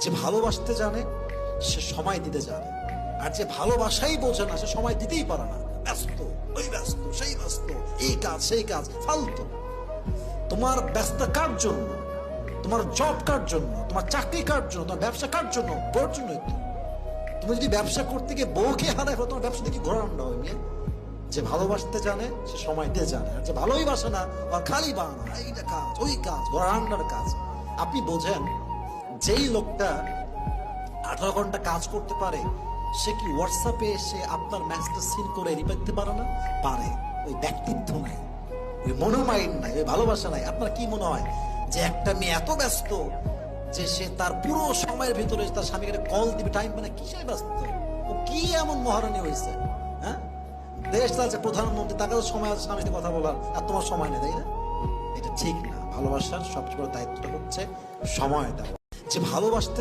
যে ভালোবাসতে জানে সে সময় দিতে জানে, আর যে ভালোবাসাই বোঝে না সে সময় দিতেই পারে না। ব্যস্ত, ওই ব্যস্ত, সেই ব্যস্ত, এই কাজ সেই কাজ, ফালতু। তোমার ব্যস্ত কার জন্য? তোমার জব কার জন্য? তোমার চাকরি কার জন্য? তোমার ব্যবসা কার জন্য? তোর জন্যই তো। তুমি যদি ব্যবসা করতে গিয়ে বউকে হারায় ফেলো, তোমার ব্যবসা দেখি ঘোরান্ডা হয় মেয়ে। যে ভালোবাসতে জানে সে সময় দিয়ে জানে, আর যে ভালোই বাসে না আর খালি বানা, এইটা কাজ ওই কাজ, ঘোরান্ডার কাজ। আপনি বোঝেন যেই লোকটা 18 ঘন্টা কাজ করতে পারে সে কি হোয়াটসঅ্যাপে এসে আপনার ম্যাসেজটা সিন করে রিপ্লাই দিতে পারে না? পারে। ওই ব্যক্তিত্ব নাই, ওই মনোমাইন্ড নাই, ওই ভালোবাসা নাই। আপনার কি মনে হয় যে একটা মেয়ে এত ব্যস্ত যে সে তার পুরো সময়ের ভিতরে তার স্বামীকে কল দিবে, টাইম মানে কিসের ব্যস্ত? ও কি এমন মহারানী হয়েছে? হ্যাঁ, দেশ চালছে প্রধানমন্ত্রী, তাকে তো সময় আছে স্বামীর সাথে কথা বলার, আর তোমার সময় নেই, তাই না? এটা ঠিক না। ভালোবাসার সবচেয়ে বড় দায়িত্বটা হচ্ছে সময় দেওয়া। যে ভালোবাসতে